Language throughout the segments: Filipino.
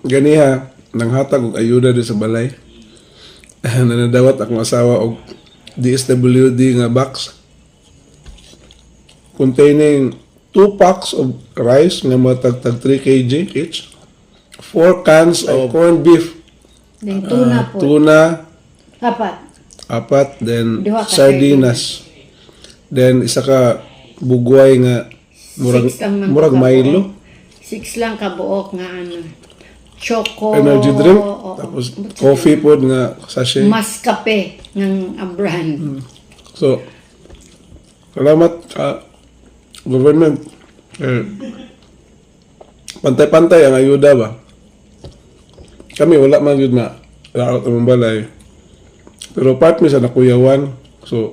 ganiha nanghatag og ayuda di sa balay. Nanadawat akong asawa og DSWD nga box containing 2 packs of rice nga matagtag 3 kg each, 4 cans of corned beef, Then tuna po. tuna, Apat. then Duha ka sardinas. Then isa ka bugway nga Six ang murag Milo, 6 lang kabuok nga ano. Choco. energy drink, oo. tapos coffee pod nga sachet. Mas kape ng brand. So, salamat government. Pantay-pantay ang ayuda ba? Kami wala man yun na laot ang balay. Pero part mi sa nakuyawan. So,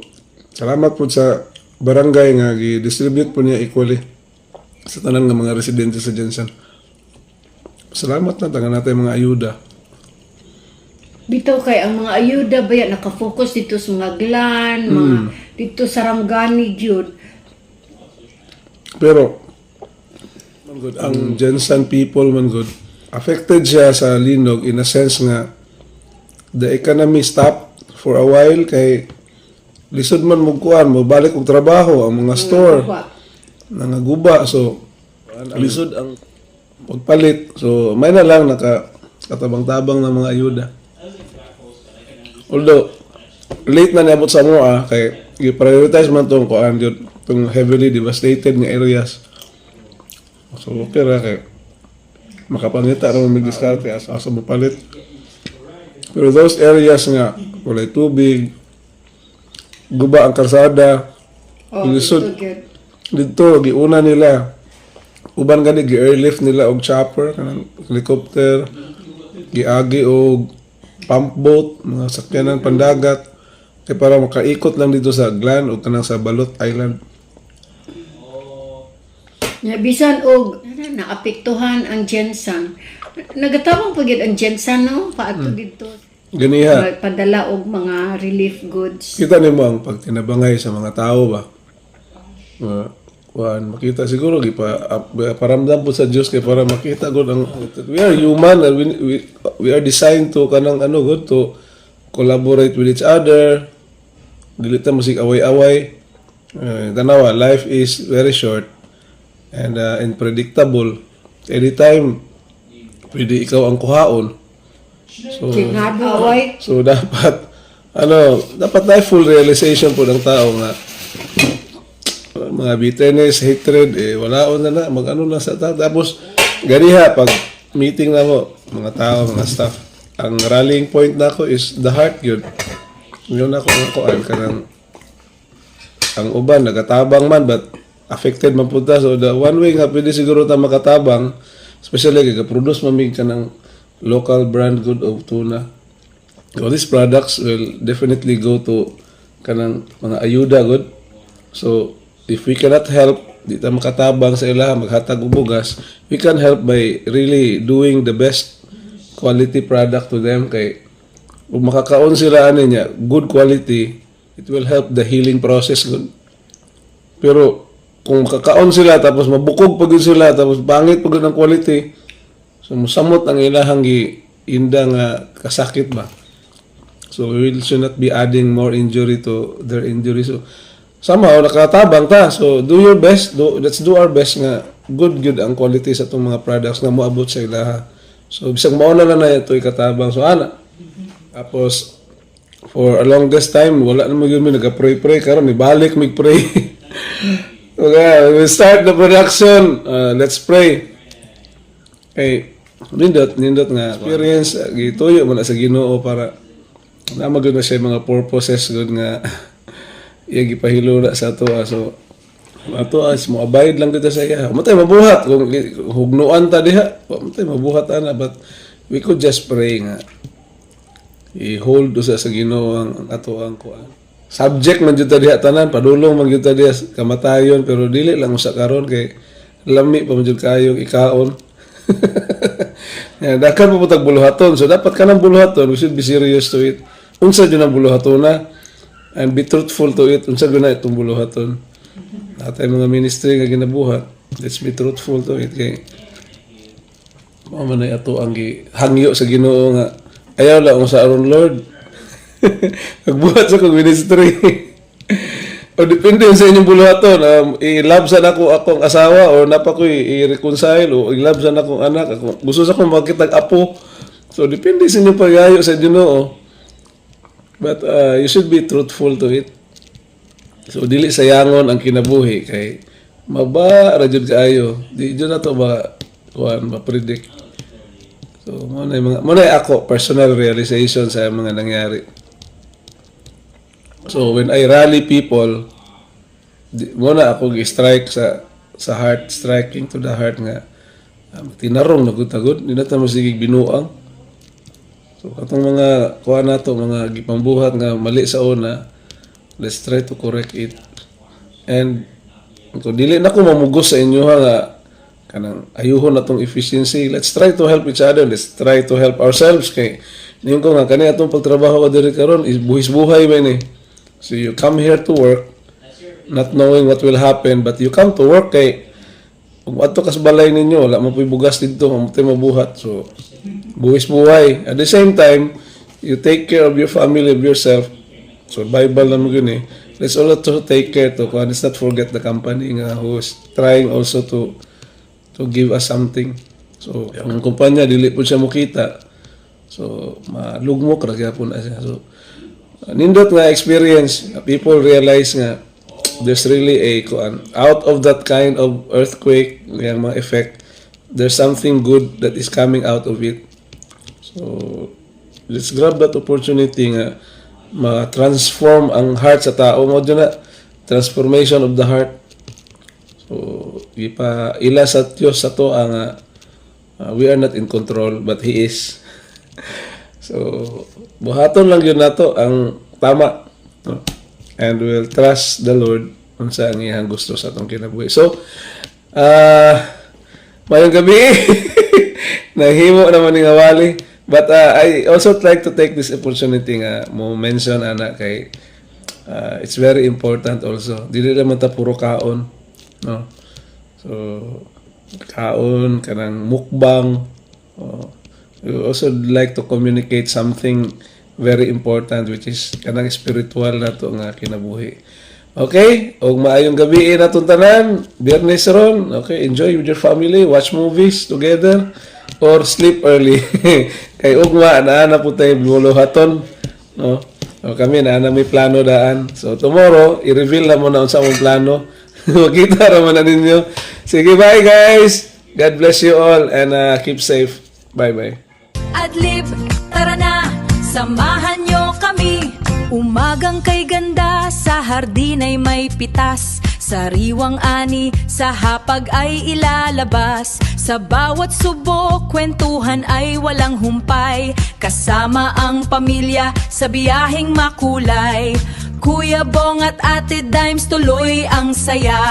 salamat po sa barangay nga gi-distribute po niya equally sa tanan nga mga residente sa Jensen. Salamat na tangan natin mga ayuda. Bitaw kay ang mga ayuda ba yan nakafocus dito sa mga glan, mga dito sa Rangani jud. Pero man good, ang Jensen people man good, affected siya sa linog in a sense nga the economy stopped for a while kay lisod man mo kuan mo balik og trabaho ang mga store nangaguba, so lisod ang pagpalit, so may na lang katabang-tabang ng mga ayuda. Although late na niabot sa mga kay i-prioritize man tong kuan jud tong heavily devastated nga areas. So okay ra kay makapangita ra may diskarte asa mapalit. Pero those areas nga walay tubig, guba ang kalsada, lisod dito giuna nila uban gani gi-airlift nila og chopper kanang helicopter, giagi og pump boat, mga sakyanan pandagat kay para makaikot lang dito sa Glan o kanang sa Balot Island. Ya bisan og naapektuhan ang Jensen. Nagatabang pagid ang Jensen no paadto dito. Ganiha. Padala og mga relief goods. Kita nimo ang pagtinabangay sa mga tao ba? Makita siguro paramdam po sa Diyos kay para makita gud ang we are human and we are designed to kanang good to collaborate with each other. Dili ta musig away-away. Tanawa, life is very short and unpredictable. Anytime pwede ikaw ang kuhaon. So dapat dapat na full realization po ng tao nga mga bitterness, hatred, walaon na mag-ano lang sa tao. Tapos ganiha pag meeting na mo mga tao, mga staff, ang rallying point na ako is the heart yun. Yun ako kanang ang uban nagatabang man but affected man punta, so the one way nga pwede siguro ta makatabang, especially kay produce mamig ka ng local brand good of tuna. So these products will definitely go to kanang mga ayuda good. So if we cannot help, di ta makatabang sa ila maghatag og bugas, we can help by really doing the best quality product to them kay kung makakaon sila niya good quality, it will help the healing process good. Pero kung makakaon sila tapos mabukog pag sila tapos pangit pag ang quality, so musamot ang ilahang inda nga kasakit ba. So we should not be adding more injury to their injury. So somehow nakatabang ta. So do your best, let's do our best nga good ang quality sa itong mga products nga moabot sa ilaha. So bisag mauna na ito ikatabang. So tapos for a longest time wala na magyud mi nagapray-pray karon ibalik mig-pray. Okay, we start the production. Let's pray. Okay, nindot nga experience gituyo man sa Ginoo para na magud na siya mga purposes good nga iya gipahilo na sa ato. So ato as mo abide lang dito sa iya. Matay mabuhat kung hugnuan ta diha. Matay mabuhat ana, but we could just pray nga i-hold sa Ginoo ang ato ang kuan. Subject man jud ta diha tanan, padulong man jud ta diha kamatayon, pero dili lang usa karon kay lami pa man jud kayong ikaon. Yan, dakan mo putag buluhaton. So dapat kanang buluhaton, we should be serious to it. Unsa jud ang buluhaton na and be truthful to it. Unsa guna itong buluhaton. Atay mga ministry nga ginabuhat, let's be truthful to it kay Mao man ay ato ang hangyo sa Ginoo nga ayaw lang ko sa aron Lord. Magbuhat sa kong ministry. O depende sa inyong buluhaton. I-love sa ako akong asawa o napa ko i-reconcile o i-love sa akong anak. Gusto sa akong makitag apo. So depende sa inyong pagayo sa Ginoo. But you should be truthful to it. So dili sayangon ang kinabuhi kay maba ra jud kaayo. Di jud na to ba kuan ma-predict. So mo na ako personal realization sa mga nangyari. So when I rally people, muna ako gi-strike sa heart, striking to the heart nga tinarong nagutagod, di na ta masigig binuang. So katong mga kuha nato mga gipambuhat nga mali sa una, let's try to correct it. And kung dili na ko mamugos sa inyo nga kanang ayuhon natong efficiency, let's try to help each other, let's try to help ourselves kay niyon ko nga kani atong pagtrabaho ko diri karon is buhis-buhay man ni. So you come here to work not knowing what will happen, but you come to work kay kung ato kas balay ninyo wala mo puy bugas didto mo tay mabuhat. So buhis buhay at the same time you take care of your family, of yourself. So Bible na mo yun eh. Let's also take care to let's not forget the company nga who's trying also to give us something. So ang kumpanya dili po siya mukita, so malugmok ra gyapon na siya. So nindot nga experience, people realize nga there's really a out of that kind of earthquake yang mga effect, there's something good that is coming out of it. So let's grab that opportunity nga ma-transform ang heart sa tao mo dyan na transformation of the heart. So ipa ila sa Diyos sa to ang we are not in control but He is. So buhaton lang yun nato ang tama, no? And we'll trust the Lord kung sa ang iyang gusto sa atong kinabuhi. So mayong gabi nahimo naman ni Wali. But I also like to take this opportunity nga mo mention ana kay it's very important also. Dili naman ta puro kaon, no? So kaon kanang mukbang. We also like to communicate something very important which is kanang spiritual na to nga kinabuhi. Okay? Og maayong gabi natong tanan. Biyernes ron. Okay, enjoy with your family, watch movies together or sleep early. Kay ugma na po tayo buluhaton, no? O kami na may plano daan. So tomorrow i-reveal na mo na unsa mong plano. Makita ra man na ninyo. Sige, bye guys. God bless you all and keep safe. Bye-bye. Adlib, tara na, samahan nyo kami. Umagang kay ganda, sa hardin ay may pitas. Sariwang ani, sa hapag ay ilalabas. Sa bawat subok, kwentuhan ay walang humpay. Kasama ang pamilya, sa biyaheng makulay. Kuya Bong at Ate Dimes, tuloy ang saya.